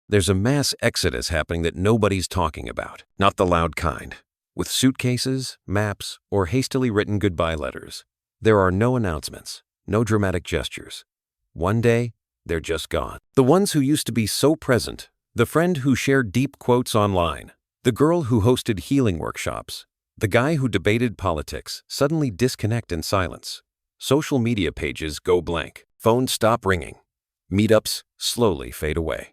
There's a mass exodus happening that nobody's talking about, not the loud kind. With suitcases, maps, or hastily written goodbye letters, there are no announcements, no dramatic gestures. One day, they're just gone. The ones who used to be so present, the friend who shared deep quotes online, the girl who hosted healing workshops, the guy who debated politics, suddenly disconnect in silence. Social media pages go blank. Phones stop ringing. Meetups slowly fade away.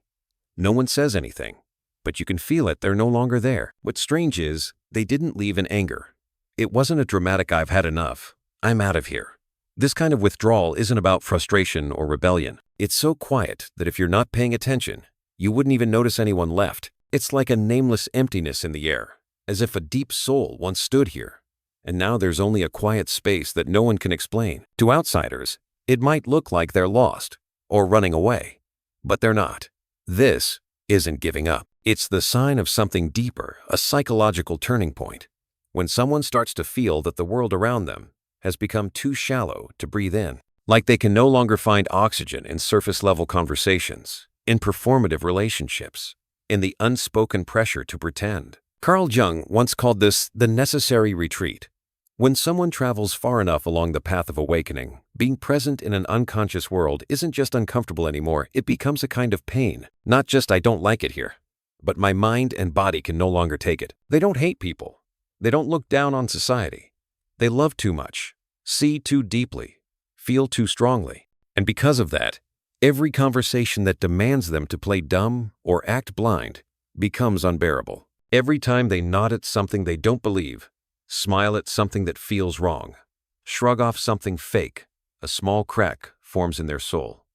No one says anything, but you can feel it, they're no longer there. What's strange is, they didn't leave in anger. It wasn't a dramatic "I've had enough, I'm out of here." This kind of withdrawal isn't about frustration or rebellion. It's so quiet that if you're not paying attention, you wouldn't even notice anyone left. It's like a nameless emptiness in the air, as if a deep soul once stood here, and now there's only a quiet space that no one can explain. To outsiders, it might look like they're lost or running away, but they're not. This isn't giving up. It's the sign of something deeper, a psychological turning point. When someone starts to feel that the world around them has become too shallow to breathe in, like they can no longer find oxygen in surface-level conversations, in performative relationships, in the unspoken pressure to pretend. Carl Jung once called this the necessary retreat. When someone travels far enough along the path of awakening, being present in an unconscious world isn't just uncomfortable anymore, it becomes a kind of pain. Not just "I don't like it here," but my mind and body can no longer take it. They don't hate people. They don't look down on society. They love too much, see too deeply, feel too strongly. And because of that, every conversation that demands them to play dumb or act blind becomes unbearable. Every time they nod at something they don't believe, smile at something that feels wrong, shrug off something fake, a small crack forms in their soul.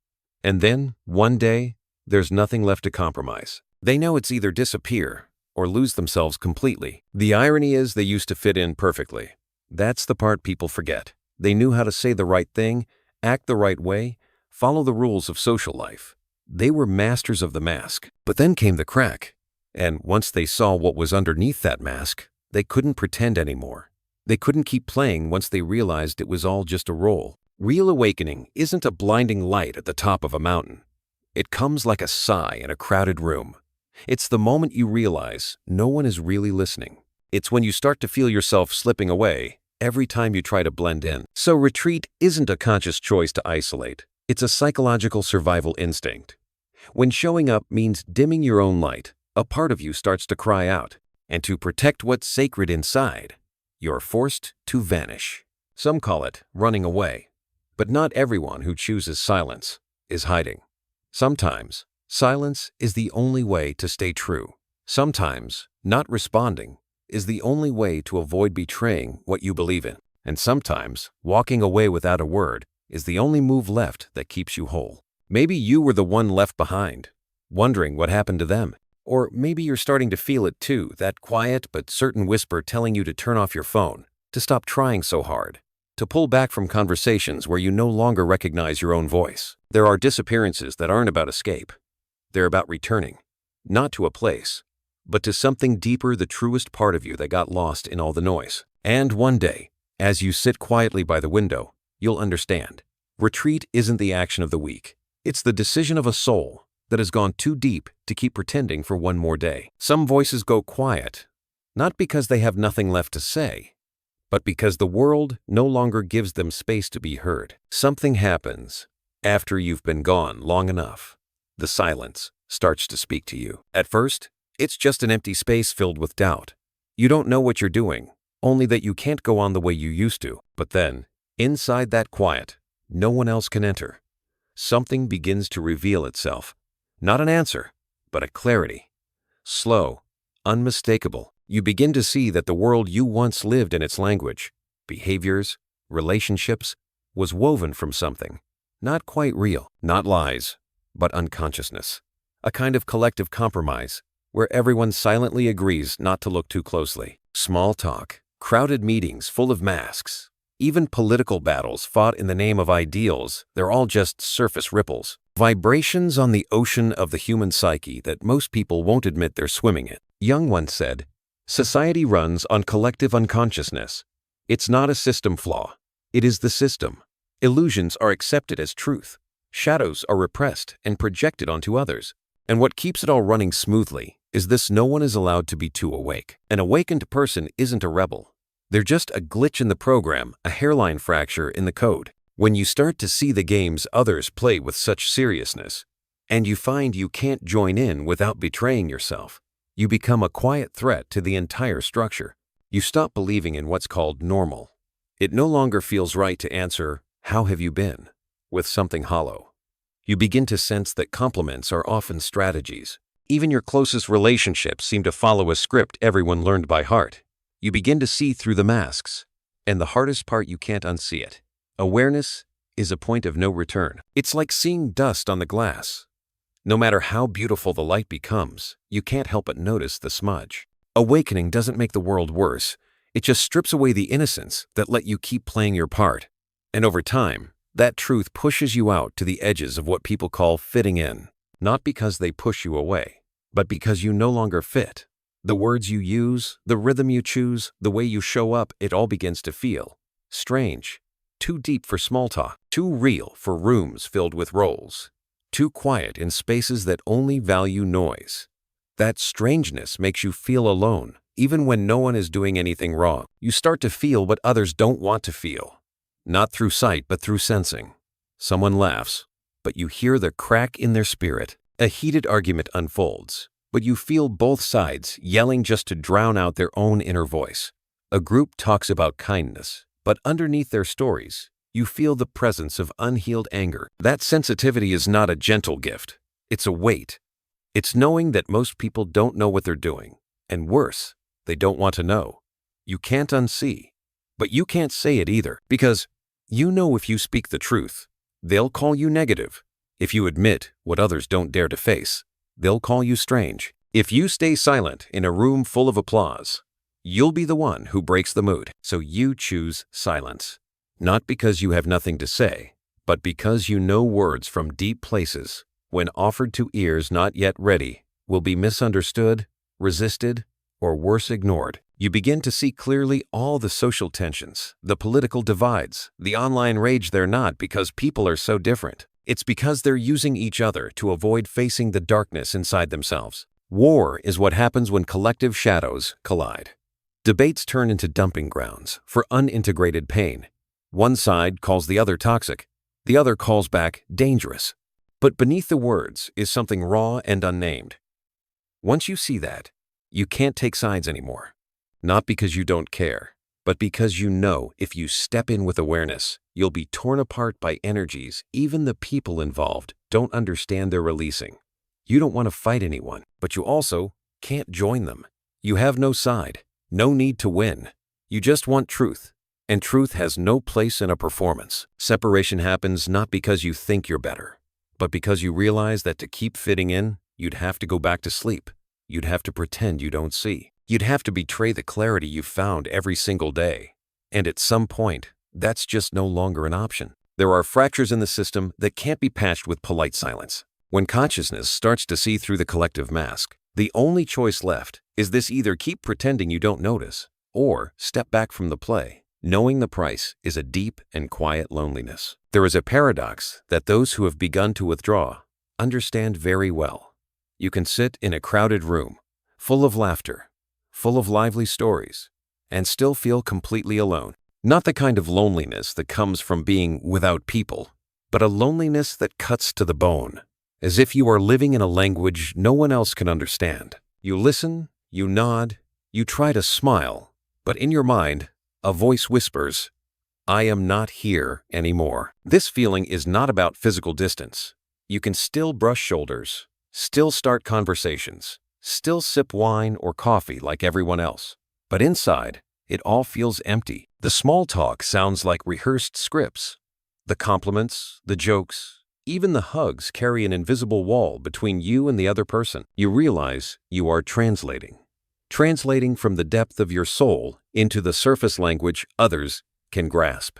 And then, one day, there's nothing left to compromise. They know it's either disappear or lose themselves completely. The irony is they used to fit in perfectly. That's the part people forget. They knew how to say the right thing, act the right way, follow the rules of social life. They were masters of the mask. But then came the crack. And once they saw what was underneath that mask, they couldn't pretend anymore. They couldn't keep playing once they realized it was all just a role. Real awakening isn't a blinding light at the top of a mountain. It comes like a sigh in a crowded room. It's the moment you realize no one is really listening. It's when you start to feel yourself slipping away every time you try to blend in. So retreat isn't a conscious choice to isolate. It's a psychological survival instinct. When showing up means dimming your own light, a part of you starts to cry out. And to protect what's sacred inside, you're forced to vanish. Some call it running away. But not everyone who chooses silence is hiding. Sometimes, silence is the only way to stay true. Sometimes, not responding is the only way to avoid betraying what you believe in. And sometimes, walking away without a word is the only move left that keeps you whole. Maybe you were the one left behind, wondering what happened to them. Or maybe you're starting to feel it too, that quiet but certain whisper telling you to turn off your phone, to stop trying so hard, to pull back from conversations where you no longer recognize your own voice. There are disappearances that aren't about escape. They're about returning, not to a place, but to something deeper, the truest part of you that got lost in all the noise. And one day, as you sit quietly by the window, you'll understand. Retreat isn't the action of the week. It's the decision of a soul that has gone too deep to keep pretending for one more day. Some voices go quiet, not because they have nothing left to say, but because the world no longer gives them space to be heard. Something happens after you've been gone long enough. The silence starts to speak to you. At first, it's just an empty space filled with doubt. You don't know what you're doing, only that you can't go on the way you used to. But then, inside that quiet, no one else can enter. Something begins to reveal itself. Not an answer, but a clarity. Slow, unmistakable. You begin to see that the world you once lived in, its language, behaviors, relationships, was woven from something not quite real, not lies, but unconsciousness. A kind of collective compromise where everyone silently agrees not to look too closely. Small talk, crowded meetings full of masks, even political battles fought in the name of ideals, they're all just surface ripples. Vibrations on the ocean of the human psyche that most people won't admit they're swimming in. Jung once said, "Society runs on collective unconsciousness. It's not a system flaw. It is the system. Illusions are accepted as truth. Shadows are repressed and projected onto others. And what keeps it all running smoothly is this: no one is allowed to be too awake. An awakened person isn't a rebel. They're just a glitch in the program, a hairline fracture in the code. When you start to see the games others play with such seriousness, and you find you can't join in without betraying yourself, you become a quiet threat to the entire structure. You stop believing in what's called normal. It no longer feels right to answer, "How have you been?" with something hollow. You begin to sense that compliments are often strategies. Even your closest relationships seem to follow a script everyone learned by heart. You begin to see through the masks. And the hardest part, you can't unsee it. Awareness is a point of no return. It's like seeing dust on the glass. No matter how beautiful the light becomes, you can't help but notice the smudge. Awakening doesn't make the world worse. It just strips away the innocence that let you keep playing your part. And over time, that truth pushes you out to the edges of what people call fitting in. Not because they push you away, but because you no longer fit. The words you use, the rhythm you choose, the way you show up, it all begins to feel strange. Too deep for small talk, too real for rooms filled with roles, too quiet in spaces that only value noise. That strangeness makes you feel alone, even when no one is doing anything wrong. You start to feel what others don't want to feel. Not through sight, but through sensing. Someone laughs, but you hear the crack in their spirit. A heated argument unfolds, but you feel both sides yelling just to drown out their own inner voice. A group talks about kindness, but underneath their stories, you feel the presence of unhealed anger. That sensitivity is not a gentle gift. It's a weight. It's knowing that most people don't know what they're doing, and worse, they don't want to know. You can't unsee, but you can't say it either, because you know if you speak the truth, they'll call you negative. If you admit what others don't dare to face, they'll call you strange. If you stay silent in a room full of applause, you'll be the one who breaks the mood. So you choose silence, not because you have nothing to say, but because you know words from deep places, when offered to ears not yet ready, will be misunderstood, resisted, or worse, ignored. You begin to see clearly all the social tensions, the political divides, the online rage. They're not because people are so different. It's because they're using each other to avoid facing the darkness inside themselves. War is what happens when collective shadows collide. Debates turn into dumping grounds for unintegrated pain. One side calls the other toxic, the other calls back dangerous. But beneath the words is something raw and unnamed. Once you see that, you can't take sides anymore. Not because you don't care, but because you know if you step in with awareness, you'll be torn apart by energies even the people involved don't understand they're releasing. You don't want to fight anyone, but you also can't join them. You have no side, no need to win. You just want truth, and truth has no place in a performance. Separation happens not because you think you're better, but because you realize that to keep fitting in, you'd have to go back to sleep. You'd have to pretend you don't see. You'd have to betray the clarity you've found every single day. And at some point, that's just no longer an option. There are fractures in the system that can't be patched with polite silence. When consciousness starts to see through the collective mask, the only choice left is this: either keep pretending you don't notice, or step back from the play, knowing the price is a deep and quiet loneliness. There is a paradox that those who have begun to withdraw understand very well. You can sit in a crowded room, full of laughter, full of lively stories, and still feel completely alone. Not the kind of loneliness that comes from being without people, but a loneliness that cuts to the bone, as if you are living in a language no one else can understand. You listen, you nod, you try to smile, but in your mind, a voice whispers, "I am not here anymore." This feeling is not about physical distance. You can still brush shoulders, still start conversations, still sip wine or coffee like everyone else. But inside, it all feels empty. The small talk sounds like rehearsed scripts. The compliments, the jokes, even the hugs carry an invisible wall between you and the other person. You realize you are translating from the depth of your soul into the surface language others can grasp.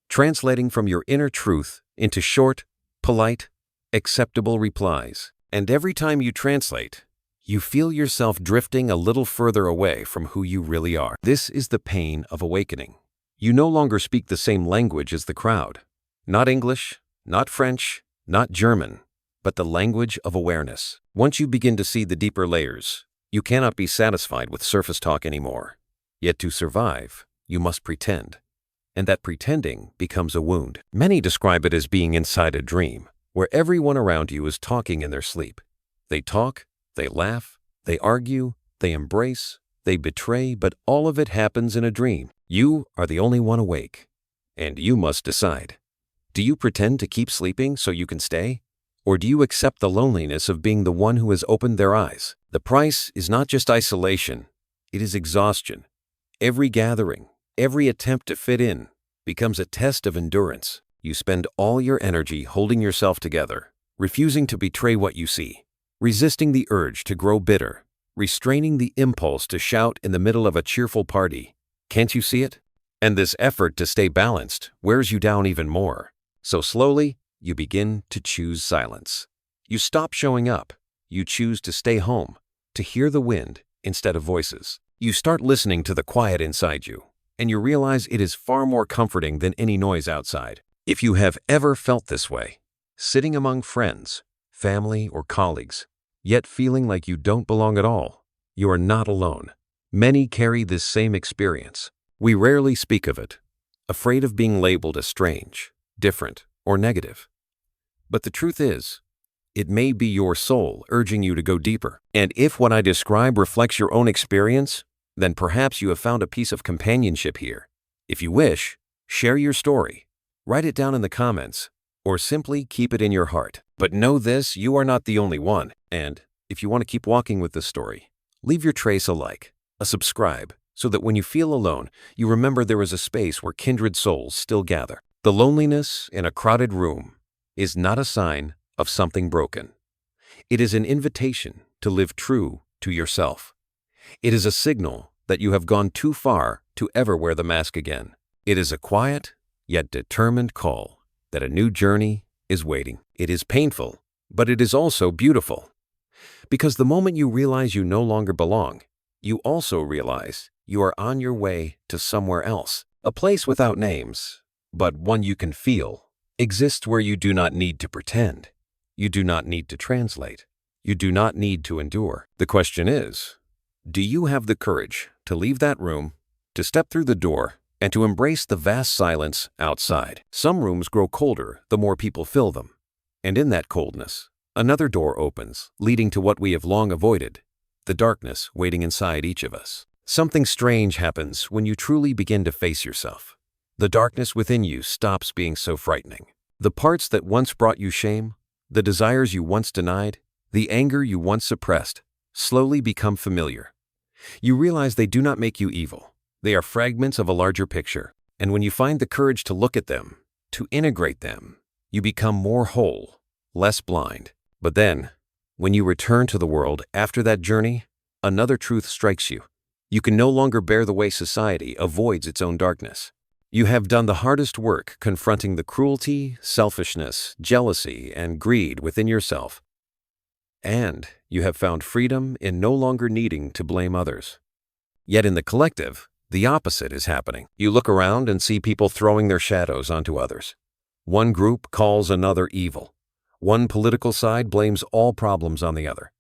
Translating from your inner truth into short, polite, acceptable replies. And every time you translate, you feel yourself drifting a little further away from who you really are. This is the pain of awakening. You no longer speak the same language as the crowd. Not English, not French, not German. but the language of awareness. Once you begin to see the deeper layers, you cannot be satisfied with surface talk anymore. Yet to survive, you must pretend. And that pretending becomes a wound. Many describe it as being inside a dream, where everyone around you is talking in their sleep. They talk, they laugh, they argue, they embrace, they betray, but all of it happens in a dream. You are the only one awake. And you must decide. Do you pretend to keep sleeping so you can stay? Or do you accept the loneliness of being the one who has opened their eyes? The price is not just isolation, it is exhaustion. Every gathering, every attempt to fit in becomes a test of endurance. You spend all your energy holding yourself together, refusing to betray what you see, resisting the urge to grow bitter, restraining the impulse to shout in the middle of a cheerful party. Can't you see it? And this effort to stay balanced wears you down even more. So slowly, you begin to choose silence. You stop showing up. You choose to stay home, to hear the wind instead of voices. You start listening to the quiet inside you, and you realize it is far more comforting than any noise outside. If you have ever felt this way, sitting among friends, family, or colleagues, yet feeling like you don't belong at all, you are not alone. Many carry this same experience. We rarely speak of it, afraid of being labeled as strange, different, or negative. But the truth is, it may be your soul urging you to go deeper. And if what I describe reflects your own experience, then perhaps you have found a piece of companionship here. If you wish, share your story, write it down in the comments, or simply keep it in your heart. But know this, you are not the only one. And if you want to keep walking with this story, leave your trace a like, a subscribe, so that when you feel alone, you remember there is a space where kindred souls still gather. The loneliness in a crowded room is not a sign of something broken. It is an invitation to live true to yourself. It is a signal that you have gone too far to ever wear the mask again. It is a quiet, yet determined call that a new journey is waiting. It is painful, but it is also beautiful. Because the moment you realize you no longer belong, you also realize you are on your way to somewhere else. A place without names, but one you can feel, exists where you do not need to pretend. You do not need to translate. You do not need to endure. The question is, do you have the courage to leave that room, to step through the door, and to embrace the vast silence outside? Some rooms grow colder the more people fill them. And in that coldness, another door opens, leading to what we have long avoided, the darkness waiting inside each of us. Something strange happens when you truly begin to face yourself. The darkness within you stops being so frightening. The parts that once brought you shame, the desires you once denied, the anger you once suppressed, slowly become familiar. You realize they do not make you evil. They are fragments of a larger picture. And when you find the courage to look at them, to integrate them, you become more whole, less blind. But then, when you return to the world after that journey, another truth strikes you. You can no longer bear the way society avoids its own darkness. You have done the hardest work confronting the cruelty, selfishness, jealousy, and greed within yourself. And you have found freedom in no longer needing to blame others. Yet in the collective, the opposite is happening. You look around and see people throwing their shadows onto others. One group calls another evil. One political side blames all problems on the other.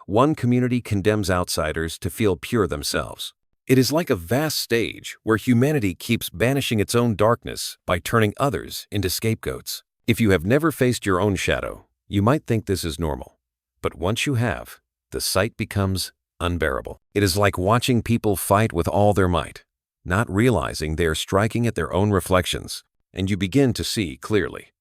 One community condemns outsiders to feel pure themselves. It is like a vast stage where humanity keeps banishing its own darkness by turning others into scapegoats. If you have never faced your own shadow, you might think this is normal. But once you have, the sight becomes unbearable. It is like watching people fight with all their might, not realizing they are striking at their own reflections, and you begin to see clearly.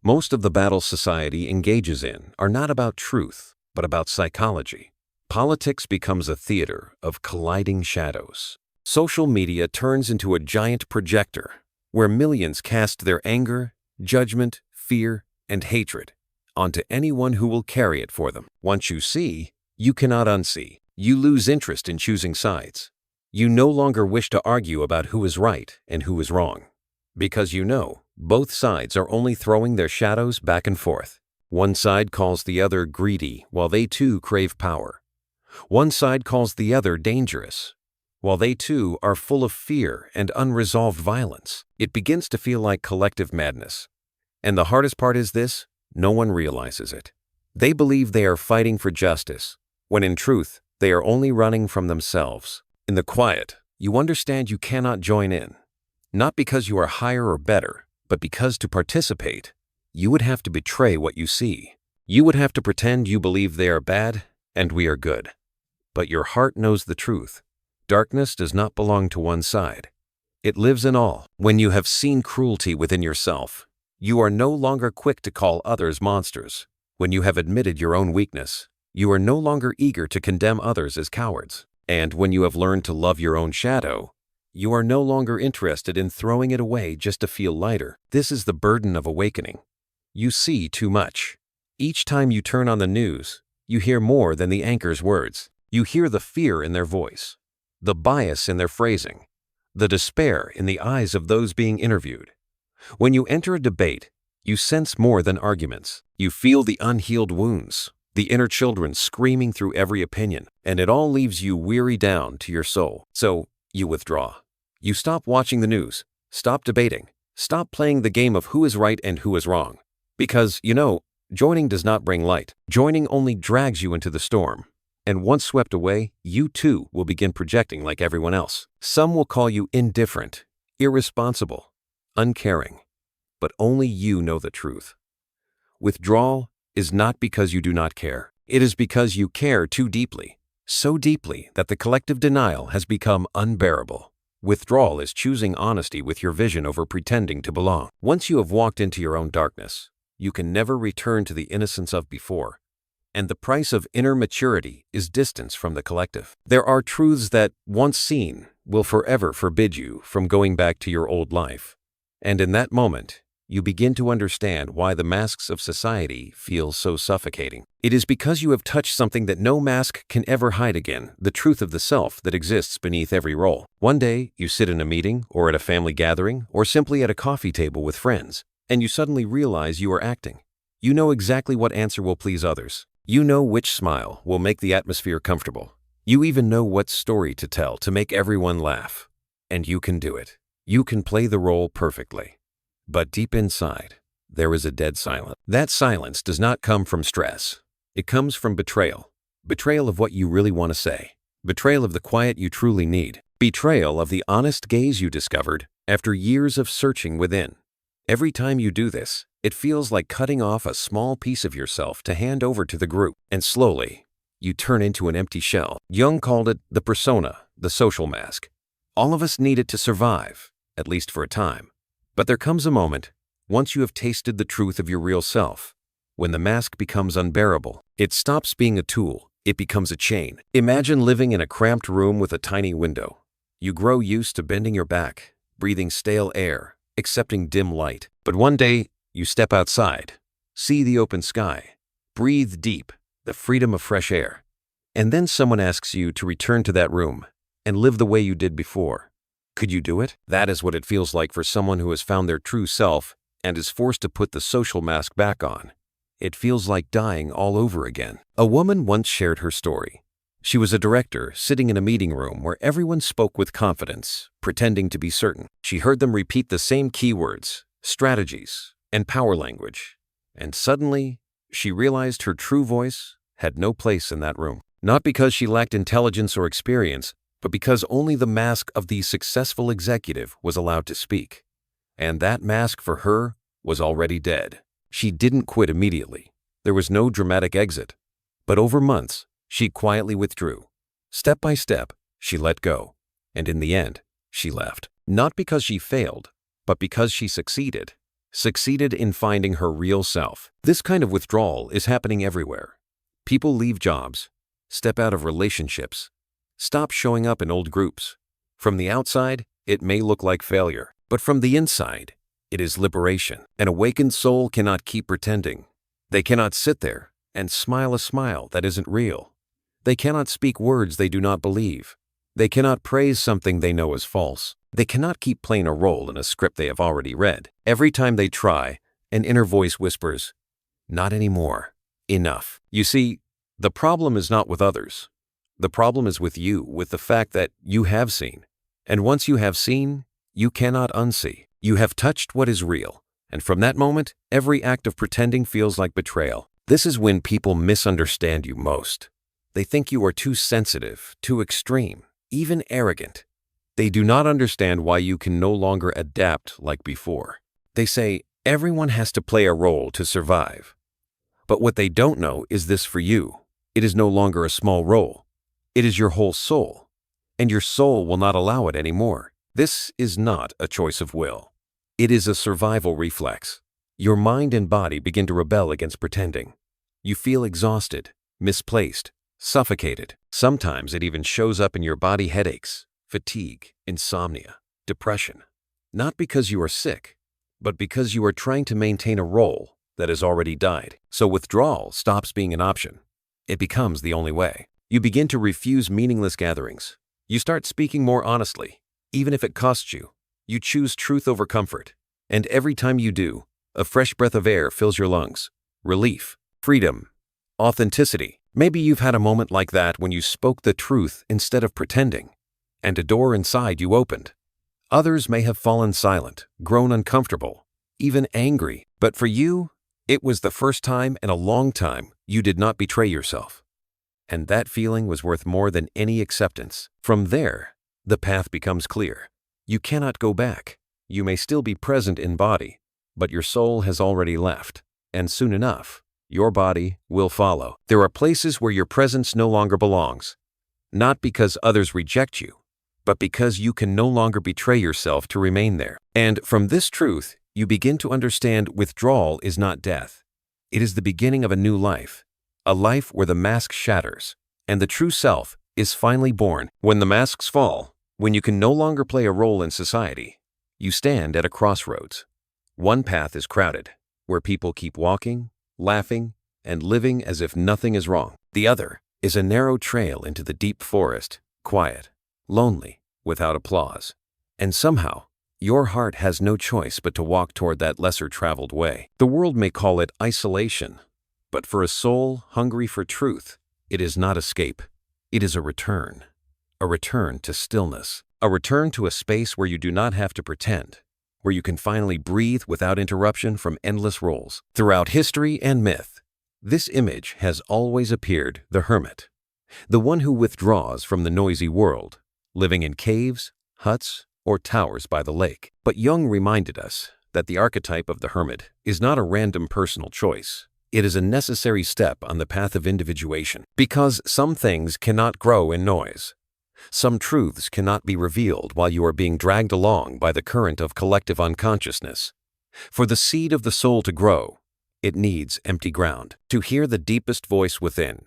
Most of the battles society engages in are not about truth, but about psychology. Politics becomes a theater of colliding shadows. Social media turns into a giant projector where millions cast their anger, judgment, fear, and hatred onto anyone who will carry it for them. Once you see, you cannot unsee. You lose interest in choosing sides. You no longer wish to argue about who is right and who is wrong, because you know both sides are only throwing their shadows back and forth. One side calls the other greedy while they too crave power. One side calls the other dangerous, while they too are full of fear and unresolved violence. It begins to feel like collective madness. And the hardest part is this: no one realizes it. They believe they are fighting for justice, when in truth, they are only running from themselves. In the quiet, you understand you cannot join in. Not because you are higher or better, but because to participate, you would have to betray what you see. You would have to pretend you believe they are bad and we are good. But your heart knows the truth. Darkness does not belong to one side. It lives in all. When you have seen cruelty within yourself, you are no longer quick to call others monsters. When you have admitted your own weakness, you are no longer eager to condemn others as cowards. And when you have learned to love your own shadow, you are no longer interested in throwing it away just to feel lighter. This is the burden of awakening. You see too much. Each time you turn on the news, you hear more than the anchor's words. You hear the fear in their voice, the bias in their phrasing, the despair in the eyes of those being interviewed. When you enter a debate, you sense more than arguments. You feel the unhealed wounds, the inner children screaming through every opinion, and it all leaves you weary down to your soul. So you withdraw. You stop watching the news, stop debating, stop playing the game of who is right and who is wrong. Because, joining does not bring light. Joining only drags you into the storm. And once swept away, you too will begin projecting like everyone else. Some will call you indifferent, irresponsible, uncaring. But only you know the truth. Withdrawal is not because you do not care. It is because you care too deeply. So deeply that the collective denial has become unbearable. Withdrawal is choosing honesty with your vision over pretending to belong. Once you have walked into your own darkness, you can never return to the innocence of before. And the price of inner maturity is distance from the collective. There are truths that, once seen, will forever forbid you from going back to your old life. And in that moment, you begin to understand why the masks of society feel so suffocating. It is because you have touched something that no mask can ever hide again, the truth of the self that exists beneath every role. One day, you sit in a meeting, or at a family gathering, or simply at a coffee table with friends, and you suddenly realize you are acting. You know exactly what answer will please others. You know which smile will make the atmosphere comfortable. You even know what story to tell to make everyone laugh. And you can do it. You can play the role perfectly. But deep inside, there is a dead silence. That silence does not come from stress. It comes from betrayal. Betrayal of what you really want to say. Betrayal of the quiet you truly need. Betrayal of the honest gaze you discovered after years of searching within. Every time you do this, it feels like cutting off a small piece of yourself to hand over to the group. And slowly, you turn into an empty shell. Jung called it the persona, the social mask. All of us need it to survive, at least for a time. But there comes a moment, once you have tasted the truth of your real self, when the mask becomes unbearable. It stops being a tool, it becomes a chain. Imagine living in a cramped room with a tiny window. You grow used to bending your back, breathing stale air, accepting dim light. But one day, you step outside, see the open sky, breathe deep, the freedom of fresh air. And then someone asks you to return to that room and live the way you did before. Could you do it? That is what it feels like for someone who has found their true self and is forced to put the social mask back on. It feels like dying all over again. A woman once shared her story. She was a director sitting in a meeting room where everyone spoke with confidence, pretending to be certain. She heard them repeat the same keywords, strategies, and power language. And suddenly, she realized her true voice had no place in that room. Not because she lacked intelligence or experience, but because only the mask of the successful executive was allowed to speak. And that mask for her was already dead. She didn't quit immediately. There was no dramatic exit. But over months, she quietly withdrew. Step by step, she let go. And in the end, she left. Not because she failed, but because she succeeded. Succeeded in finding her real self. This kind of withdrawal is happening everywhere. People leave jobs, step out of relationships, stop showing up in old groups. From the outside, it may look like failure, but from the inside, it is liberation. An awakened soul cannot keep pretending. They cannot sit there and smile a smile that isn't real. They cannot speak words they do not believe. They cannot praise something they know is false. They cannot keep playing a role in a script they have already read. Every time they try, an inner voice whispers, "Not anymore. Enough." You see, the problem is not with others. The problem is with you, with the fact that you have seen. And once you have seen, you cannot unsee. You have touched what is real. And from that moment, every act of pretending feels like betrayal. This is when people misunderstand you most. They think you are too sensitive, too extreme, even arrogant. They do not understand why you can no longer adapt like before. They say everyone has to play a role to survive. But what they don't know is this: for you, it is no longer a small role. It is your whole soul, and your soul will not allow it anymore. This is not a choice of will. It is a survival reflex. Your mind and body begin to rebel against pretending. You feel exhausted, misplaced, suffocated. Sometimes it even shows up in your body: headaches, fatigue, insomnia, depression. Not because you are sick, but because you are trying to maintain a role that has already died. So withdrawal stops being an option. It becomes the only way. You begin to refuse meaningless gatherings. You start speaking more honestly, even if it costs you. You choose truth over comfort. And every time you do, a fresh breath of air fills your lungs. Relief, freedom, authenticity. Maybe you've had a moment like that when you spoke the truth instead of pretending, and a door inside you opened. Others may have fallen silent, grown uncomfortable, even angry. But for you, it was the first time in a long time you did not betray yourself. And that feeling was worth more than any acceptance. From there, the path becomes clear. You cannot go back. You may still be present in body, but your soul has already left. And soon enough, your body will follow. There are places where your presence no longer belongs. Not because others reject you, but because you can no longer betray yourself to remain there. And from this truth, you begin to understand withdrawal is not death. It is the beginning of a new life, a life where the mask shatters, and the true self is finally born. When the masks fall, when you can no longer play a role in society, you stand at a crossroads. One path is crowded, where people keep walking, laughing, and living as if nothing is wrong. The other is a narrow trail into the deep forest, quiet, lonely, without applause. And somehow, your heart has no choice but to walk toward that lesser-traveled way. The world may call it isolation, but for a soul hungry for truth, it is not escape. It is a return to stillness, a return to a space where you do not have to pretend, where you can finally breathe without interruption from endless roles. Throughout history and myth, this image has always appeared: the hermit, the one who withdraws from the noisy world, living in caves, huts, or towers by the lake. But Jung reminded us that the archetype of the hermit is not a random personal choice. It is a necessary step on the path of individuation, because some things cannot grow in noise. Some truths cannot be revealed while you are being dragged along by the current of collective unconsciousness. For the seed of the soul to grow, it needs empty ground. To hear the deepest voice within,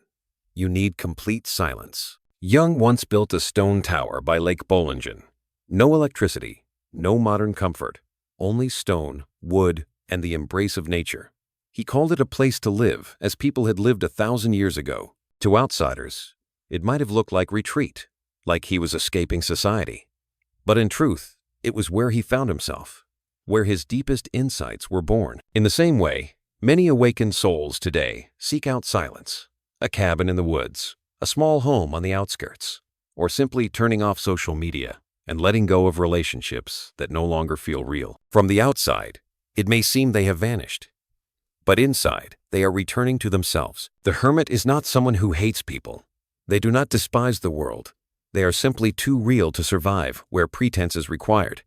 you need complete silence. Jung once built a stone tower by Lake Bollingen. No electricity, no modern comfort, only stone, wood, and the embrace of nature. He called it a place to live, as people had lived 1,000 years ago. To outsiders, it might have looked like retreat, like he was escaping society. But in truth, it was where he found himself, where his deepest insights were born. In the same way, many awakened souls today seek out silence, a cabin in the woods, a small home on the outskirts, or simply turning off social media and letting go of relationships that no longer feel real. From the outside, it may seem they have vanished, but inside, they are returning to themselves. The hermit is not someone who hates people. They do not despise the world. They are simply too real to survive where pretense is required,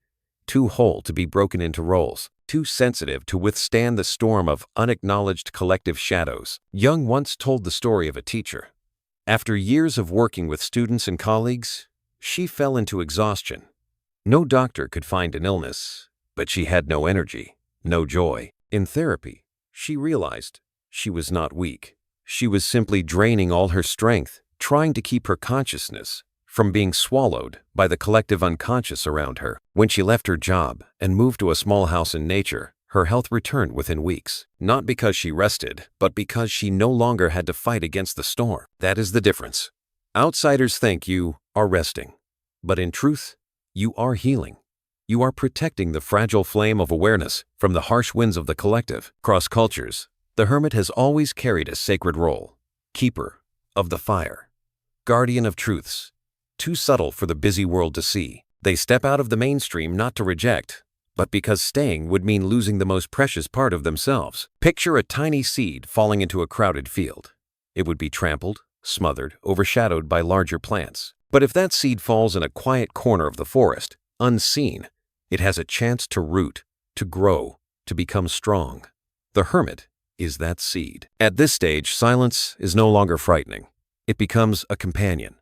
too whole to be broken into roles, too sensitive to withstand the storm of unacknowledged collective shadows. Jung once told the story of a teacher. After years of working with students and colleagues, she fell into exhaustion. No doctor could find an illness, but she had no energy, no joy. In therapy, she realized she was not weak. She was simply draining all her strength, trying to keep her consciousness from being swallowed by the collective unconscious around her. When she left her job and moved to a small house in nature, her health returned within weeks, not because she rested, but because she no longer had to fight against the storm. That is the difference. Outsiders think you are resting, but in truth, you are healing. You are protecting the fragile flame of awareness from the harsh winds of the collective. Across cultures, the hermit has always carried a sacred role: keeper of the fire, guardian of truths, too subtle for the busy world to see. They step out of the mainstream not to reject, but because staying would mean losing the most precious part of themselves. Picture a tiny seed falling into a crowded field. It would be trampled, smothered, overshadowed by larger plants. But if that seed falls in a quiet corner of the forest, unseen, it has a chance to root, to grow, to become strong. The hermit is that seed. At this stage, silence is no longer frightening. It becomes a companion.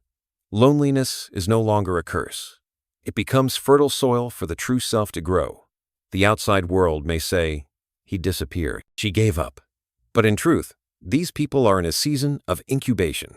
Loneliness is no longer a curse. It becomes fertile soil for the true self to grow. The outside world may say, "He disappeared. She gave up." But in truth, these people are in a season of incubation,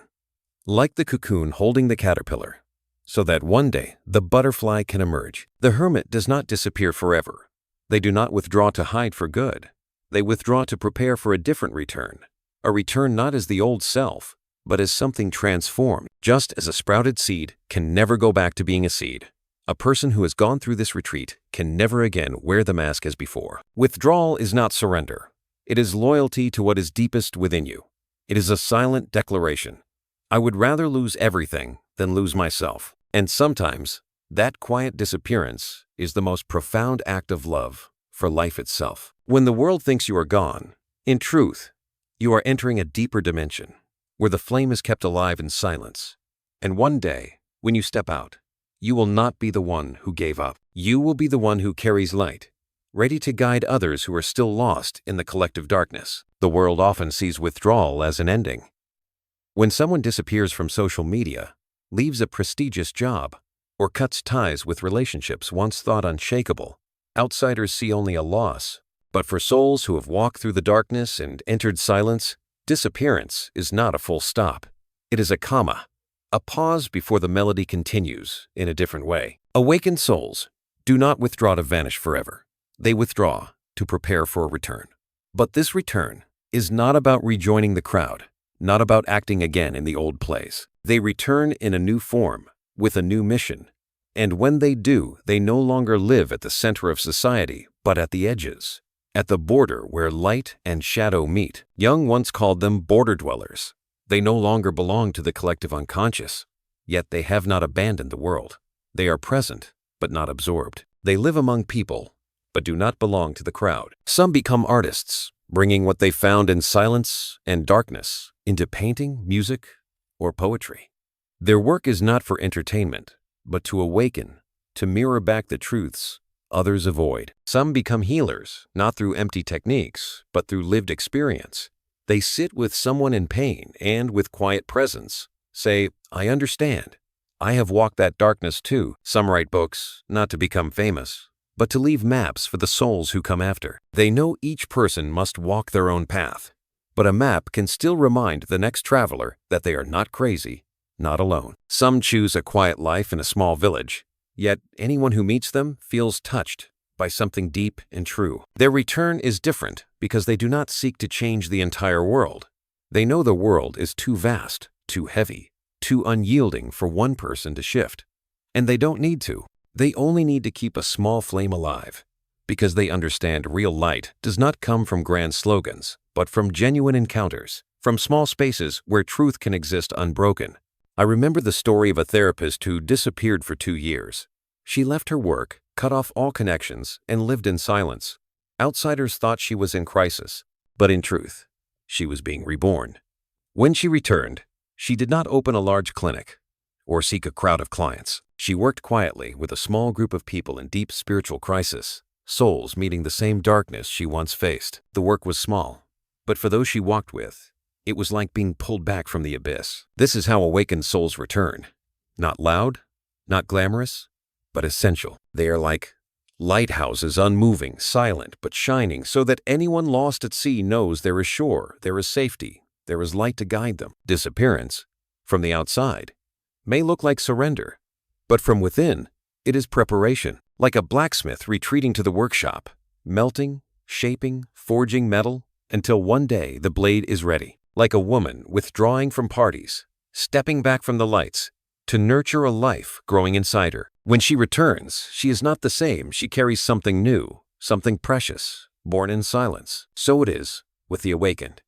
like the cocoon holding the caterpillar, so that one day the butterfly can emerge. The hermit does not disappear forever. They do not withdraw to hide for good. They withdraw to prepare for a different return, a return not as the old self, but as something transformed. Just as a sprouted seed can never go back to being a seed, a person who has gone through this retreat can never again wear the mask as before. Withdrawal is not surrender. It is loyalty to what is deepest within you. It is a silent declaration. I would rather lose everything than lose myself. And sometimes, that quiet disappearance is the most profound act of love for life itself. When the world thinks you are gone, in truth, you are entering a deeper dimension, where the flame is kept alive in silence. And one day, when you step out, you will not be the one who gave up. You will be the one who carries light, ready to guide others who are still lost in the collective darkness. The world often sees withdrawal as an ending. When someone disappears from social media, leaves a prestigious job, or cuts ties with relationships once thought unshakable, outsiders see only a loss. But for souls who have walked through the darkness and entered silence, disappearance is not a full stop. It is a comma, a pause before the melody continues in a different way. Awakened souls do not withdraw to vanish forever. They withdraw to prepare for a return. But this return is not about rejoining the crowd, not about acting again in the old place. They return in a new form, with a new mission. And when they do, they no longer live at the center of society, but at the edges, at the border where light and shadow meet. Jung once called them border dwellers. They no longer belong to the collective unconscious, yet they have not abandoned the world. They are present, but not absorbed. They live among people, but do not belong to the crowd. Some become artists, bringing what they found in silence and darkness into painting, music, or poetry. Their work is not for entertainment, but to awaken, to mirror back the truths others avoid. Some become healers, not through empty techniques, but through lived experience. They sit with someone in pain and, with quiet presence, say, "I understand. I have walked that darkness too." Some write books, not to become famous, but to leave maps for the souls who come after. They know each person must walk their own path, but a map can still remind the next traveler that they are not crazy, not alone. Some choose a quiet life in a small village, yet anyone who meets them feels touched by something deep and true. Their return is different because they do not seek to change the entire world. They know the world is too vast, too heavy, too unyielding for one person to shift. And they don't need to. They only need to keep a small flame alive, because they understand real light does not come from grand slogans, but from genuine encounters, from small spaces where truth can exist unbroken. I remember the story of a therapist who disappeared for 2 years. She left her work, cut off all connections, and lived in silence. Outsiders thought she was in crisis, but in truth, she was being reborn. When she returned, she did not open a large clinic or seek a crowd of clients. She worked quietly with a small group of people in deep spiritual crisis, souls meeting the same darkness she once faced. The work was small, but for those she walked with, it was like being pulled back from the abyss. This is how awakened souls return. Not loud, not glamorous, but essential. They are like lighthouses, unmoving, silent, but shining, so that anyone lost at sea knows there is shore, there is safety, there is light to guide them. Disappearance, from the outside, may look like surrender, but from within, it is preparation. Like a blacksmith retreating to the workshop, melting, shaping, forging metal, until one day the blade is ready. Like a woman withdrawing from parties, stepping back from the lights, to nurture a life growing inside her. When she returns, she is not the same. She carries something new, something precious, born in silence. So it is with the awakened.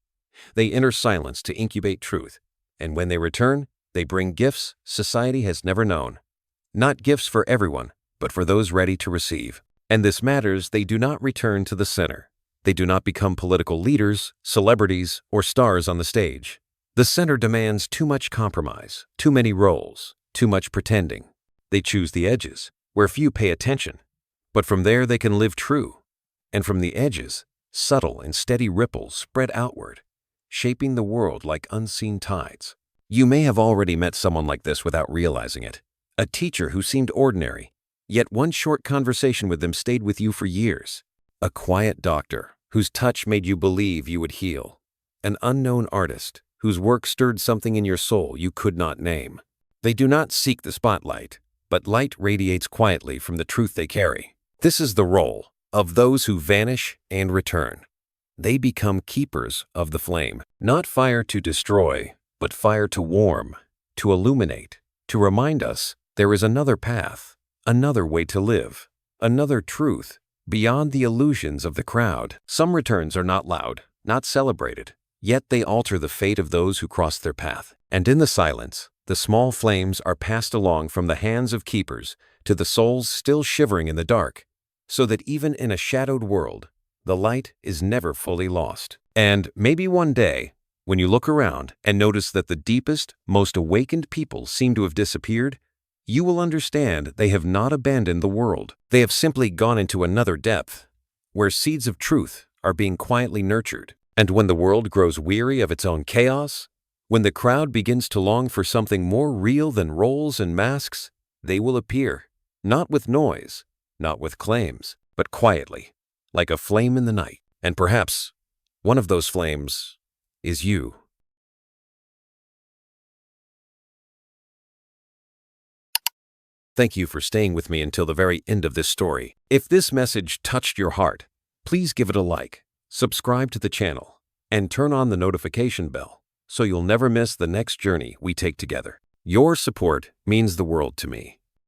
They enter silence to incubate truth, and when they return, they bring gifts society has never known. Not gifts for everyone, but for those ready to receive. And this matters, they do not return to the center. They do not become political leaders, celebrities, or stars on the stage. The center demands too much compromise, too many roles, too much pretending. They choose the edges, where few pay attention. But from there they can live true. And from the edges, subtle and steady ripples spread outward, shaping the world like unseen tides. You may have already met someone like this without realizing it. A teacher who seemed ordinary, yet one short conversation with them stayed with you for years. A quiet doctor whose touch made you believe you would heal. An unknown artist whose work stirred something in your soul you could not name. They do not seek the spotlight, but light radiates quietly from the truth they carry. This is the role of those who vanish and return. They become keepers of the flame, not fire to destroy, but fire to warm, to illuminate, to remind us there is another path, another way to live, another truth, beyond the illusions of the crowd. Some returns are not loud, not celebrated, yet they alter the fate of those who cross their path. And in the silence, the small flames are passed along from the hands of keepers to the souls still shivering in the dark, so that even in a shadowed world, the light is never fully lost. And maybe one day, when you look around and notice that the deepest, most awakened people seem to have disappeared, you will understand they have not abandoned the world. They have simply gone into another depth, where seeds of truth are being quietly nurtured. And when the world grows weary of its own chaos, when the crowd begins to long for something more real than roles and masks, they will appear, not with noise, not with claims, but quietly, like a flame in the night. And perhaps one of those flames is you. Thank you for staying with me until the very end of this story. If this message touched your heart, please give it a like, subscribe to the channel, and turn on the notification bell so you'll never miss the next journey we take together. Your support means the world to me.